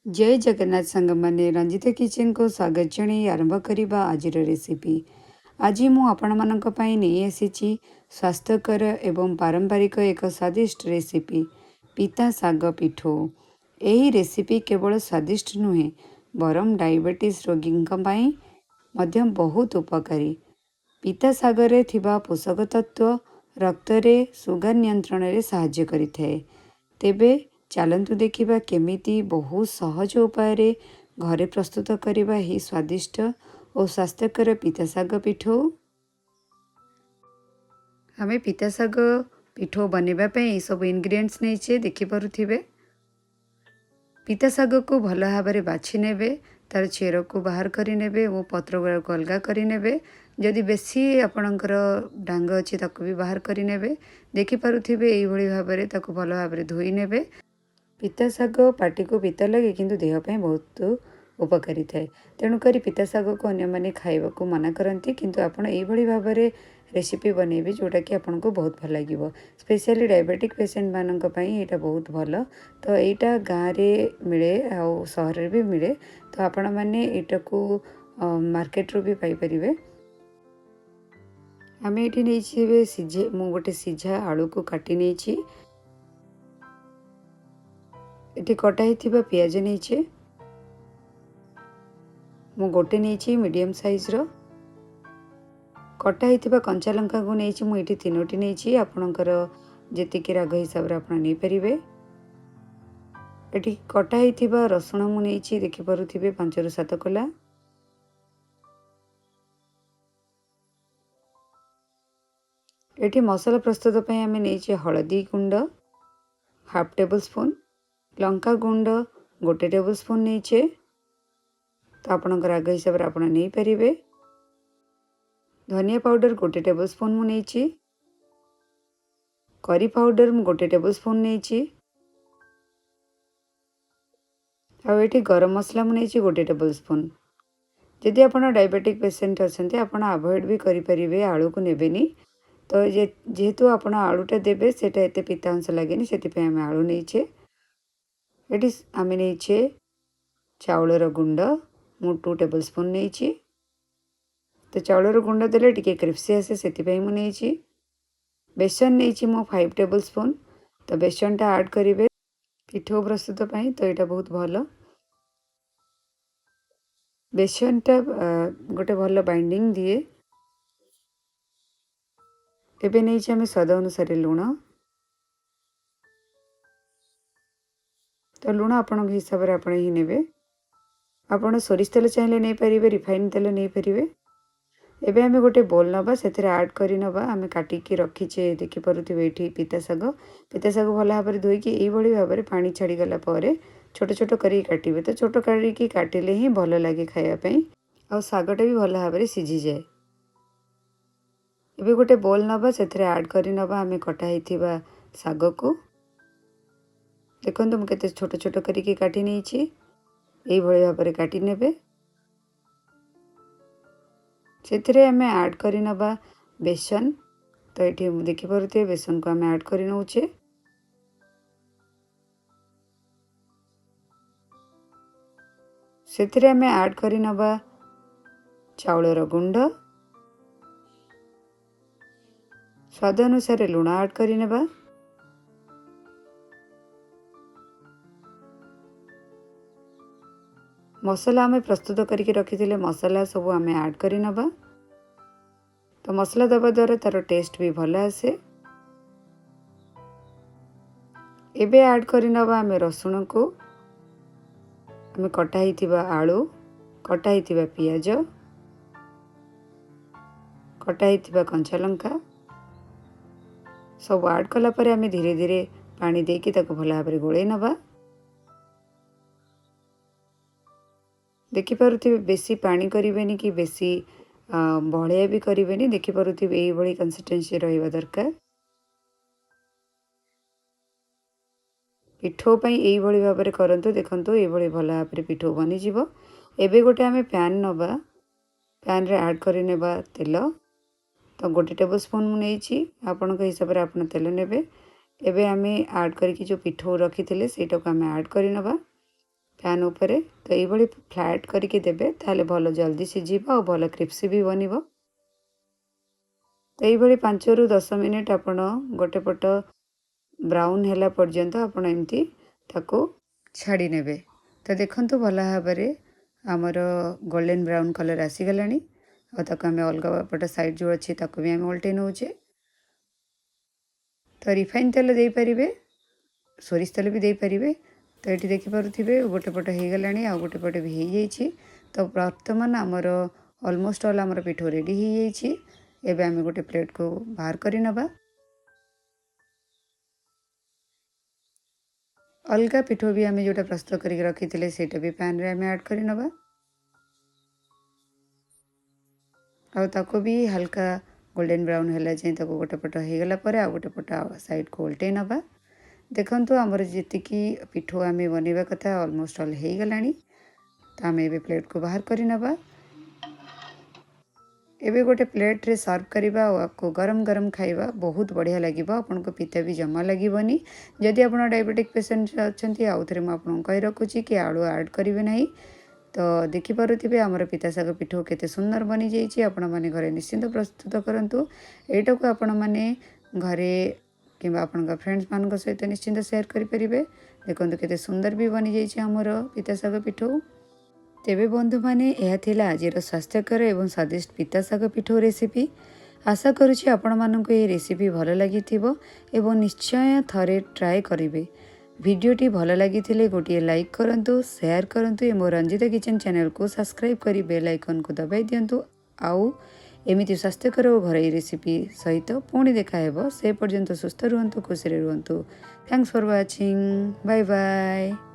जय जगन्नाथ सांग मैंने रंजिता किचन को स्वागत जन आरंभ करवा आज रेसिपी। आज मु आपण मानक पई नहीं आसी स्वास्थ्यकर एवं पारंपरिक एक स्वादिष्ट रेसिपी पिता साग पिठो। यही रेसिपी केवल स्वादिष्ट नुहे बरम डायबिटीज रोगी मध्यम बहुत उपकारी। पिता सागरे थिबा पोषक तत्व रक्त रे सुगर नियंत्रण रे सहाय्य करिथाए। तेबे चलतु देखा केमिति बहुत सहज उपाय घरे प्रस्तुत करवा ही स्वादिष्ट और स्वास्थ्यकर पिता साग पिठो। हमें पिता साग पिठो बनवाई सब इनग्रेडिएंट्स नहीं देखिपे। पिता साग को भल भाव में बाछि नेबे, तार चेर को बाहर करे और पत्र गुड़ा को अलग करे। जदि बेसी आपणकर डांग अच्छी ताको भी बाहर करे देखिपे। यही भाव में भल भाव में धोई नेबे। पिता साग पार्टी को पिता लगे किंतु देह पे बहुत उपकारी थाए। तेणुक पिता साग को अन्य मैंने खाइबा को मना करती, किंतु आपड़ यही भाव में रेसिपी बनइबे जोटा कि आपन को बहुत भल लगे। स्पेशली डायबिटिक पेशेंट मानक पई एटा बहुत भल। तो यहाँ गाँव रे मिले आ सहर रे भी मिले, तो आपण मैंने एटा को मार्केट रू भी पाई परिबे। आम ये नहीं सीझे मु गोटे सीझा आलू को काटी नहीं ये कटाई पियाज नहीं मु गोटे नहीं मीडियम साइज रो कटाई कंचा लंका को नहीं मुझे तीनोटी नहीं आपणकर जी राग हिसाब से आप नहीं पारे। ये कटाई रसुण मु नहीं देखिपे 5 ରୁ 7 कला। ये मसला प्रस्तुत पे आम नहीं हलदी गुंड हाफ टेबल स्पून, लंका गुंड गोटे टेबल स्पून नहीं तो आपणकर राग हिसाब से आप नहीं पारे। धनिया पाउडर गोटे टेबल स्पून मु नहीं, करी पाउडर मु गोटे टेबल स्पून नहीं, आठी गरम मसला मु नहीं गोटे टेबल स्पून। जदि आप डायबिटिक पेशेंट अच्छा आप अवॉइड भी करें आलू को नेबेनी। तो जेहेतु आप आलूटा देवे से एत पिता अंश लगे से आम आलू नहींचे। ये आम नहीं चाउलर गुंड मु 2 टेबल स्पून नहीं। तो चाउलर गुंड देले टिके क्रिस्पी आसे से मु नहीं। बेसन नहीं मु 5 टेबल स्पून। तो बेसनटा ऐड करेंगे पिठो प्रस्तुत पाई, तो यहाँ बहुत भल। बेसनटा गोटे भल बाइंडिंग दिए। एबे नहीं आम स्वाद अनुसार लुण, तो लुण आपण हिसाब से आप ही नेबे। आपड़ सोरिष तेल चाहिए नहीं पारे, रिफाइन तेल नहीं पारे। एबे आम गोटे बोल नवा से ऐड कर आम काटिकी रखीचे देखिपे ये पिता साग। पिता साग भल भाव में धोईकी यही भाव में पानी छाड़गला छोट छोट करी काटे। तो छोट करी काटिले ही भल लगे खायापी आ सागटा भी भल भाव में सीझी जाए। एबे गोटे बोल नवा से ऐड कर आम कटाई साग को देखो मुझे छोट छोट करी काटी नहीं यही भाव में काटी नेबे। से आम ऐड कर बेसन। तो ये देखिपे बेसन को आम ऐड कर नौचे। से आम ऐड कर चाउलर गुंड, स्वाद अनुसार लुण ऐड कर मसला आम प्रस्तुत करके रखी मसला सब आम ऐड कर। तो मसला दबा द्वारा तार टेस्ट भी भल आसे। एबे ऐड कर आम रसुण को, आम कटाई आलू, कटाई पियाज, कटाई कंचा लंका सब ऐड कला परे आम धीरे धीरे पानी देकी ताको भल भाव में गोले नवा। देखिपे बेसी पानी करें कि बेसी बड़िया भी करें। देखिपे यही कंसिस्टेंसी रहा दरकार। पिठो पाई यही भाव में करंतु देखो ये भल भाव में पिठो बनीज। एबे गोटे आम पैन नवा, पैन रे ऐड कर तेल। तो गोटे टेबल स्पून मु नहीं आपण हिसाब से आप तेल नेबे। एबे आम ऐड करके जो पिठो रखी थे से आम ऐड कर। पैन उपरे तो ये फ्लैट करके देबे ताले भल जल्दी सिझिब और भल क्रिप्सी भी बनिब। तो ये 5 ରୁ 10 मिनिट आपण गोटे पट ब्राउन हैला पर्यंत आपण एमती ताको छाड़ी नेबे। तो देखंतु भल भाव आमर गोल्डन ब्राउन कलर आसीगलानी और ताको आम अलग पट साइड जो अच्छी ताको भी आम उल्टे नौचे। तो रिफाइन तेल दे पारिबे, सोरिष तेल भी दे पारिबे। तो ये देखिपे गोटे पट हो गलानी आ गोटे पट भी हो जाइए। तो वर्तमान आमर ऑलमोस्ट ऑल आमर पिठो रेडी हो जाइए। एबे आम गोटे प्लेट को बाहर करि नबा। अलगा पिठो भी आम जोटा प्रस्तुत करके रखी सेटा भी पैन रे आम ऐड करि नबा और ताको भी हल्का गोल्डन ब्राउन हैला जाए ताको गोटे पट हो गला परे आ गोटे पट साइड को उल्टे नबा। देखंतु आमर जेतिकी पिठो आम बनइबा कथा ऑलमोस्ट ऑल हो गलानी। तो आम एबे प्लेट को बाहर करि नबा। एबे गोटे प्लेट रे सर्व करिबा और आपको गरम गरम खाइबा बहुत बढ़िया लगिबो। आपन को पिता भी जमा लगिबनी। जदि आपण डायबिटिक पेशेंट अछंती आउ थरे म आपन कहि रखुची कि आलू ऐड करिवे नाही। तो देखि पारुथिबे हमर पिता साग पिठो केते सुंदर बनि जाइछि। आपण माने घरे निश्चिंत प्रस्तुत करंतु। एटा को आपण माने घरे किंबा आपन फ्रेंड्स मान सहित निश्चिंत शेयर करि परिबे। देखंतु केते सुंदर भी बनि जाइछि हमर पिता साग पिठो। तेबे बंधु माने यह थिला आजिर स्वास्थ्यकर एवं स्वादिष्ट पिता साग पिठो रेसिपी। आशा करुछि आपण माननको ये रेसिपी भल लागिथिबो एवं निश्चय थरे ट्राए करिवे। वीडियोटी भल लागिथिले गोटे लाइक करंतु, शेयर करंतु एवं रंजिता किचन चैनल को सब्सक्राइब करी बेल आइकन को दबाई दियंतु। आउ एमिति स्वास्थ्यकर और घरोई रेसिपी सहित पुणी देखा हेबो। से पर्यंत सुस्थ रुहंतु, खुशी रुहंतु। Thanks for watching. Bye bye.